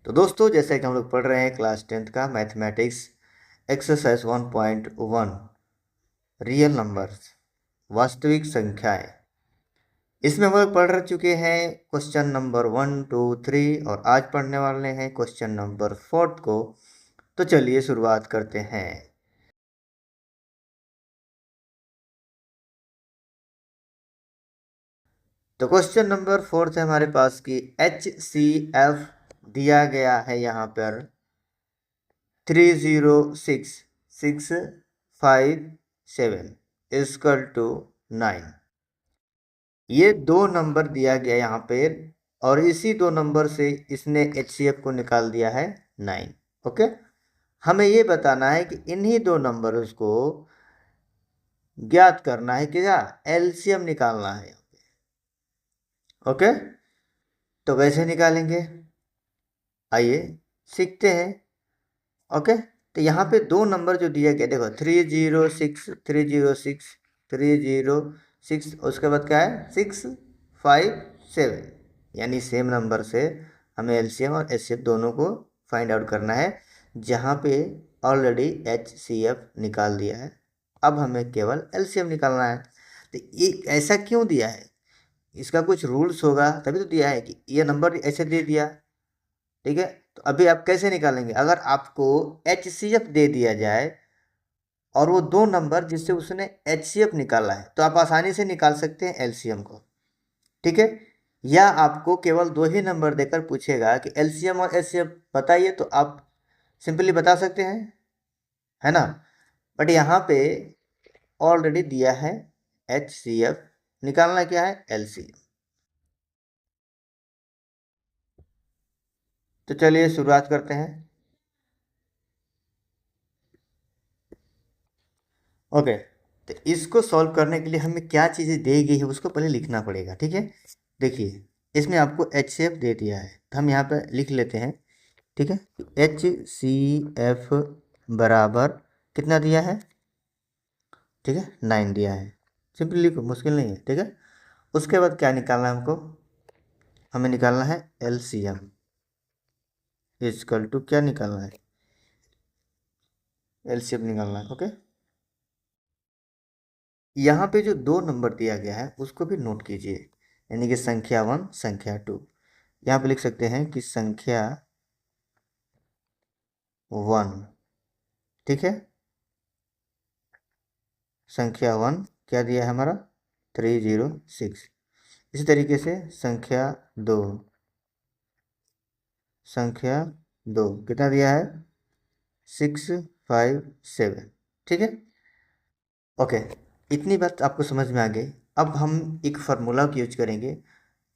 तो दोस्तों, जैसे कि हम लोग पढ़ रहे हैं क्लास 10th का मैथमेटिक्स एक्सरसाइज 1.1 रियल नंबर्स, वास्तविक संख्याएं। इसमें हम लोग पढ़ चुके हैं क्वेश्चन नंबर 1, 2, 3 और आज पढ़ने वाले हैं क्वेश्चन नंबर 4 को। तो चलिए शुरुआत करते हैं। तो क्वेश्चन नंबर 4 है हमारे पास की HCF दिया गया है यहाँ पर 306657 इक्वल टू 9। ये दो नंबर दिया गया यहाँ पे और इसी दो नंबर से इसने HCF को निकाल दिया है 9। ओके, हमें ये बताना है कि इन्हीं दो नंबर्स को ज्ञात करना है कि क्या एलसीएम निकालना है यहाँ पे। ओके, तो कैसे निकालेंगे आइए सीखते हैं। ओके, तो यहाँ पे दो नंबर जो दिया गया देखो 306 306 306, उसके बाद क्या है 657, यानी सेम नंबर से हमें एलसीएम और एचसीएफ दोनों को फाइंड आउट करना है, जहाँ पे ऑलरेडी एचसीएफ निकाल दिया है। अब हमें केवल एलसीएम निकालना है। तो ये ऐसा क्यों दिया है, इसका कुछ रूल्स होगा तभी तो दिया है कि ये नंबर ऐसे दे दिया। ठीक है, तो अभी आप कैसे निकालेंगे? अगर आपको HCF दे दिया जाए और वो दो नंबर जिससे उसने HCF निकाला है, तो आप आसानी से निकाल सकते हैं एलसीएम को। ठीक है, या आपको केवल दो ही नंबर देकर पूछेगा कि एलसीएम और एचसीएफ बताइए, तो आप सिंपली बता सकते हैं, है ना। बट यहाँ पे ऑलरेडी दिया है HCF, निकालना क्या है एलसीएम। तो चलिए शुरुआत करते हैं। ओके, तो इसको सॉल्व करने के लिए हमें क्या चीज़ें दी गई है उसको पहले लिखना पड़ेगा। ठीक है, देखिए इसमें आपको HCF दे दिया है, तो हम यहाँ पर लिख लेते हैं। ठीक है, HCF बराबर कितना दिया है? ठीक है, 9 दिया है। सिंपली लिखो, मुश्किल नहीं है। ठीक है, उसके बाद क्या निकालना है हमको? हमें निकालना है LCM इक्वल टू क्या निकालना है? LCM निकालना है। ओके, यहाँ पे जो दो नंबर दिया गया है उसको भी नोट कीजिए, यानी कि संख्या 1 संख्या 2। यहाँ पे लिख सकते हैं कि संख्या 1, ठीक है, संख्या 1 क्या दिया है हमारा 306। इसी तरीके से संख्या 2, संख्या 2 कितना दिया है 657। ठीक है, ओके, इतनी बात आपको समझ में आ गई। अब हम एक फार्मूला को यूज करेंगे।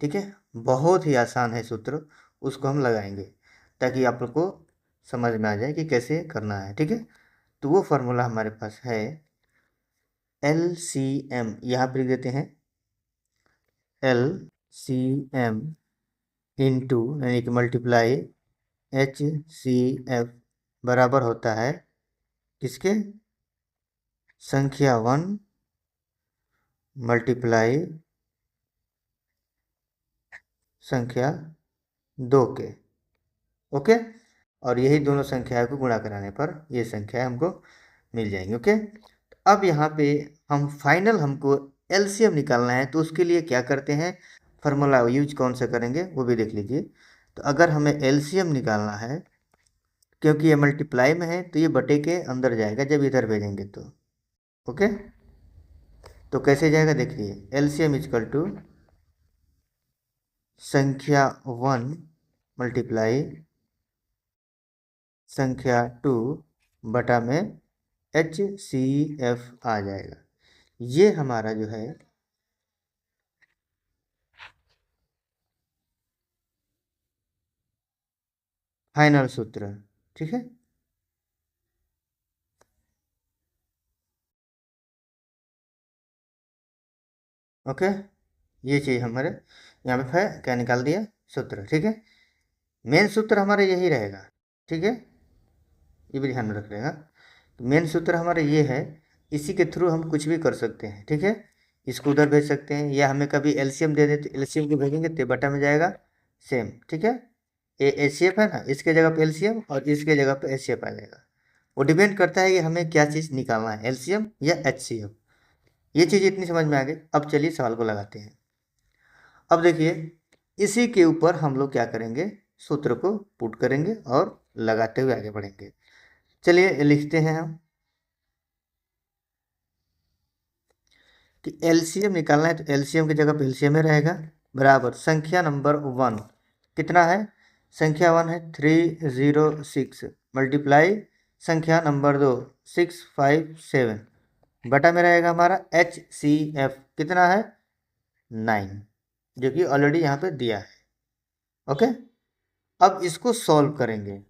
ठीक है, बहुत ही आसान है सूत्र, उसको हम लगाएंगे ताकि आप लोग को समझ में आ जाए कि कैसे करना है। ठीक है, तो वो फार्मूला हमारे पास है LCM, यहाँ पर लिख देते हैं LCM इंटू यानी कि मल्टीप्लाई HCF बराबर होता है किसके? संख्या 1 मल्टीप्लाई संख्या 2 के। ओके, और यही दोनों संख्याओं को गुणा कराने पर ये संख्या हमको मिल जाएंगी। ओके, अब यहाँ पे हम फाइनल हमको एलसीएम निकालना है, तो उसके लिए क्या करते हैं, फार्मूला यूज कौन सा करेंगे वो भी देख लीजिए। तो अगर हमें एलसीएम निकालना है, क्योंकि ये मल्टीप्लाई में है तो ये बटे के अंदर जाएगा जब इधर भेजेंगे तो। ओके, तो कैसे जाएगा देखिए, एलसीएम इक्वल टू संख्या 1 मल्टीप्लाई संख्या 2 बटा में HCF आ जाएगा। ये हमारा जो है फाइनल सूत्र। ठीक है, ओके, ये चीज़ हमारे यहाँ पे है, क्या निकाल दिया सूत्र। ठीक है, मेन सूत्र हमारा यही रहेगा। ठीक है, ये भी ध्यान में रख लेगा। तो मेन सूत्र हमारा ये है, इसी के थ्रू हम कुछ भी कर सकते हैं। ठीक है, इसको उधर भेज सकते हैं, या हमें कभी एलसीएम दे दे तो एलसीएम को भेजेंगे तो बटा में जाएगा सेम। ठीक है, ये HCF है ना, इसके जगह पे LCM और इसके जगह पे HCF आ जाएगा। वो डिपेंड करता है कि हमें क्या चीज़ निकालना है, LCM या HCF। ये चीज़ इतनी समझ में आ गई। अब चलिए सवाल को लगाते हैं। अब देखिए, इसी के ऊपर हम लोग क्या करेंगे, सूत्र को पुट करेंगे और लगाते हुए आगे बढ़ेंगे। चलिए लिखते हैं हम कि LCM निकालना है, तो LCM की जगह पे LCM में रहेगा, बराबर संख्या नंबर 1 कितना है, संख्या 1 है 306 मल्टीप्लाई संख्या नंबर 2 657 बटा में रहेगा हमारा HCF कितना है 9, जो कि ऑलरेडी यहाँ पे दिया है। ओके, अब इसको सॉल्व करेंगे।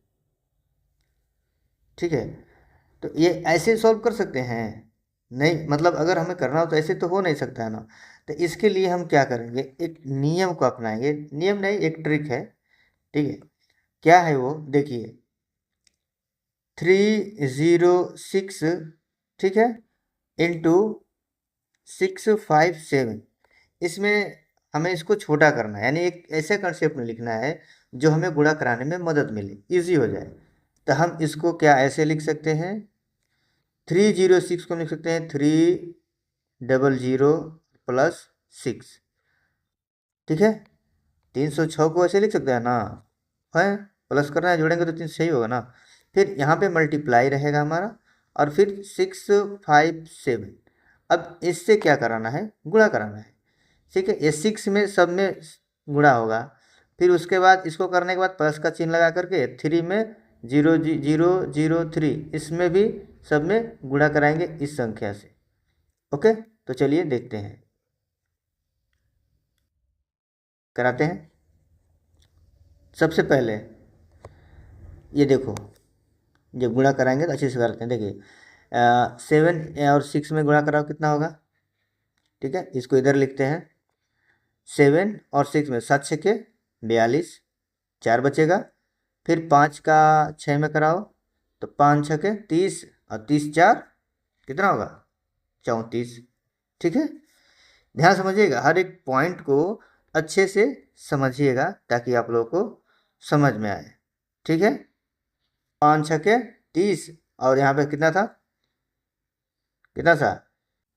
ठीक है, तो ये ऐसे सॉल्व कर सकते हैं नहीं, मतलब अगर हमें करना हो तो ऐसे तो हो नहीं सकता है ना। तो इसके लिए हम क्या करेंगे, एक नियम को अपनाएंगे, नियम नहीं एक ट्रिक है। ठीक है, क्या है वो, देखिए 306 ठीक है इंटू 657, इसमें हमें इसको छोटा करना है, यानी एक ऐसे कंसेप्ट में लिखना है जो हमें गुणा कराने में मदद मिले, इजी हो जाए। तो हम इसको क्या ऐसे लिख सकते हैं, 306 को लिख सकते हैं 300 प्लस 6। ठीक है, 306 को ऐसे लिख सकते हैं ना, है प्लस करना है, जोड़ेंगे तो 300 ही होगा ना। फिर यहाँ पे मल्टीप्लाई रहेगा हमारा, और फिर 657। अब इससे क्या कराना है, गुणा कराना है। ठीक है, ये 6 में सब में गुणा होगा, फिर उसके बाद इसको करने के बाद प्लस का चिन्ह लगा करके 3 में 0003 इसमें भी सब में गुणा कराएंगे इस संख्या से। ओके, तो चलिए देखते हैं, कराते हैं। सबसे पहले ये देखो, जब गुणा कराएंगे तो अच्छे से करते हैं। देखिए 7 और 6 में गुणा कराओ कितना होगा। ठीक है, इसको इधर लिखते हैं, 7 और 6 में 7 छके 42, 4 बचेगा। फिर 5 का 6 में कराओ तो 5 छके 30 और 30 4 कितना होगा 34। ठीक है, ध्यान समझिएगा, हर एक पॉइंट को अच्छे से समझिएगा ताकि आप लोगों को समझ में आए। ठीक है, 5 छके 30 और यहाँ पे कितना था, कितना था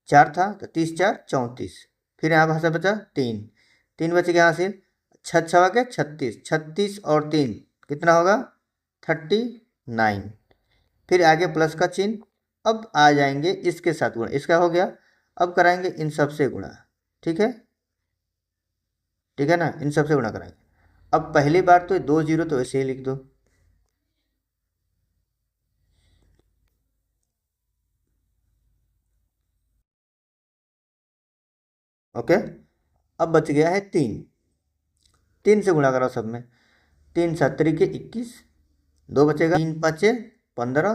4 था, तो 30 4 34। फिर यहाँ भाषा बचा 3, 3 बच गया यहाँ से, 6 छवा के 36, 36 और 3 कितना होगा 39। फिर आगे प्लस का चिन्ह। अब आ जाएंगे इसके साथ गुणा, इसका हो गया, अब कराएंगे इन सब से गुणा। ठीक है, ठीक है ना, इन सब से गुणा कराएंगे। अब पहली बार तो 2 0 तो ऐसे ही लिख दो, ओके। अब बच गया है 3, 3 से गुणा कराओ सब में, 3 7 के 21, 2 बचेगा, 3 5 15,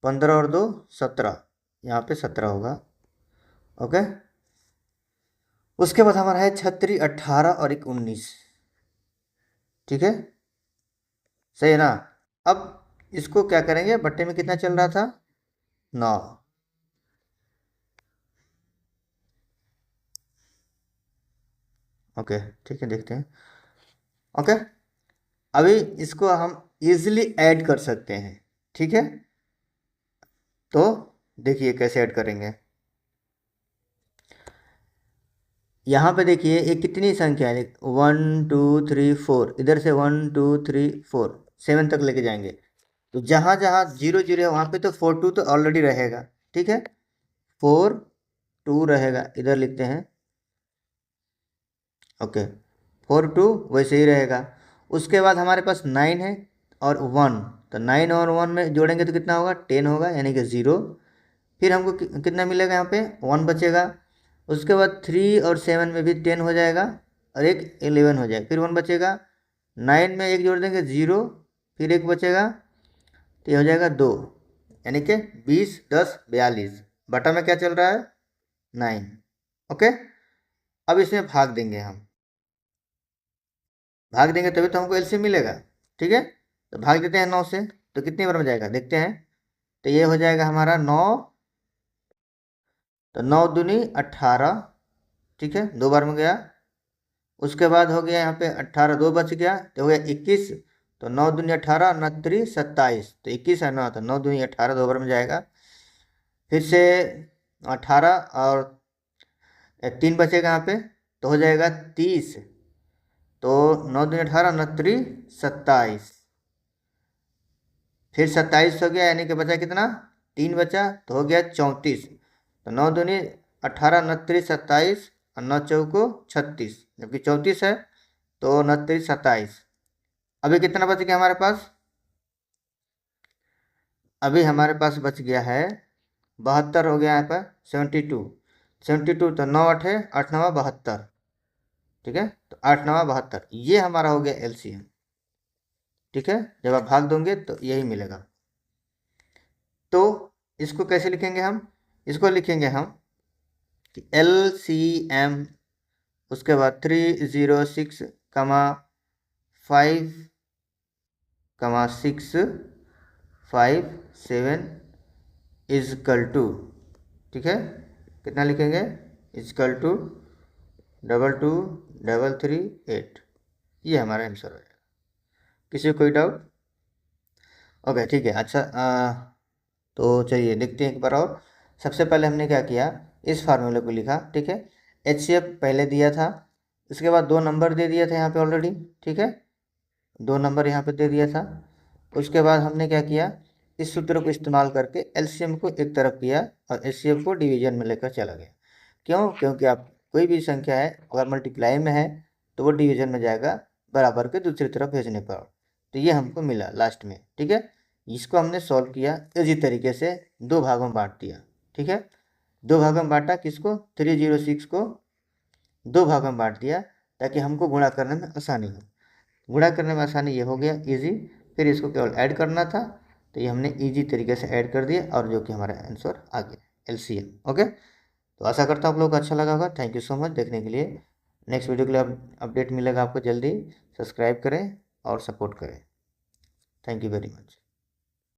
15 और 2 17, यहाँ पे 17 होगा। ओके, उसके बाद हमारा है 36 18 और 1 19। ठीक है, सही है ना। अब इसको क्या करेंगे, बट्टे में कितना चल रहा था 9। ओके, ठीक है, देखते हैं। ओके, अभी इसको हम इजीली ऐड कर सकते हैं। ठीक है, तो देखिए कैसे ऐड करेंगे। यहाँ पे देखिए ये कितनी संख्या है, 1 2 3 4, इधर से 1 2 3 4 7 तक लेके जाएंगे, तो जहाँ जहाँ 0 0 है वहाँ पे तो 4 2 तो ऑलरेडी रहेगा। ठीक है, 4 2 रहेगा, इधर लिखते हैं। ओके, 4 2 वैसे ही रहेगा। उसके बाद हमारे पास 9 है और 1, तो 9 और 1 में जोड़ेंगे तो कितना होगा 10 होगा, यानी कि 0। फिर हमको कितना मिलेगा, यहाँ पे 1 बचेगा। उसके बाद 3 और 7 में भी 10 हो जाएगा और एक 11 हो जाएगा, फिर 1 बचेगा। 9 में एक जोड़ देंगे 0, फिर एक बचेगा, तो ये हो जाएगा 2, यानी कि 20 10 42, बटा में क्या चल रहा है 9। ओके, अब इसमें भाग देंगे, हम भाग देंगे तभी तो हमको एलसीएम मिलेगा। ठीक है, तो भाग देते हैं 9 से, तो कितनी बार में जाएगा देखते हैं। तो ये हो जाएगा हमारा 9, तो 9 दूनी 18। ठीक है, 2 बार में गया। उसके बाद हो गया यहाँ पे 18, 2 बच गया, तो हो गया 21, तो 9 दूनी 18, 9 3 27, तो 21 है ना, तो 9 दूनी 18 2 बार में जाएगा। फिर से 18 और 3 बचेगा यहाँ पे, तो हो जाएगा 30। तो 9 दूनी 18, 9 3 27, फिर 27 हो गया, यानी कि बचा कितना, 3 बचा, तो हो गया 34। तो 9 दूनी 18, 9 3 27 और 9 चौको 36, जबकि 34 है, तो 9 3 27। अभी कितना बच गया हमारे पास, अभी हमारे पास बच गया है 72 हो गया यहाँ पर, 72। 72 तो 9 8 है, 8 9 72, ठीक है, तो 8 9 72, ये हमारा हो गया एलसीएम। ठीक है, जब आप भाग दोगे तो यही मिलेगा। तो इसको कैसे लिखेंगे हम, इसको लिखेंगे हम कि एलसीएम, उसके बाद 306 कमा 5 कमा 6 5 7 इजकल टू, ठीक है, कितना लिखेंगे, इजकल टू 2 2 3 3 8, ये हमारा आंसर हो जाएगा। किसी को कोई डाउट? ओके ठीक है, अच्छा तो चलिए देखते हैं एक बार और। सबसे पहले हमने क्या किया, इस फार्मूले को लिखा, ठीक है, HCF पहले दिया था, इसके बाद 2 नंबर दे दिया था यहाँ पे ऑलरेडी, ठीक है, 2 नंबर यहाँ पे दे दिया था। उसके बाद हमने क्या किया, इस सूत्र को इस्तेमाल करके एलसीएम को एक तरफ किया और एचसीएफ को डिवीजन में लेकर चला गया। क्यों, क्योंकि आप कोई भी संख्या है अगर मल्टीप्लाई में है तो वो डिवीजन में जाएगा बराबर के दूसरी तरफ भेजने पर। तो ये हमको मिला लास्ट में, ठीक है, इसको हमने सॉल्व किया इसी तरीके से, 2 भागों में बांट दिया, ठीक है, 2 भागों में बांटा, किसको, 306 को 2 भागों में बांट दिया ताकि हमको गुणा करने में आसानी हो। गुणा करने में आसानी ये हो गया इजी, फिर इसको केवल ऐड करना था, तो ये हमने इजी तरीके से ऐड कर दिया और जो कि हमारा आंसर आ गया एलसीएम। ओके, तो आशा करता हूँ आप लोगों को अच्छा लगा होगा। थैंक यू सो मच देखने के लिए। नेक्स्ट वीडियो के लिए अपडेट मिलेगा आपको जल्दी। सब्सक्राइब करें और सपोर्ट करें। Thank you very much.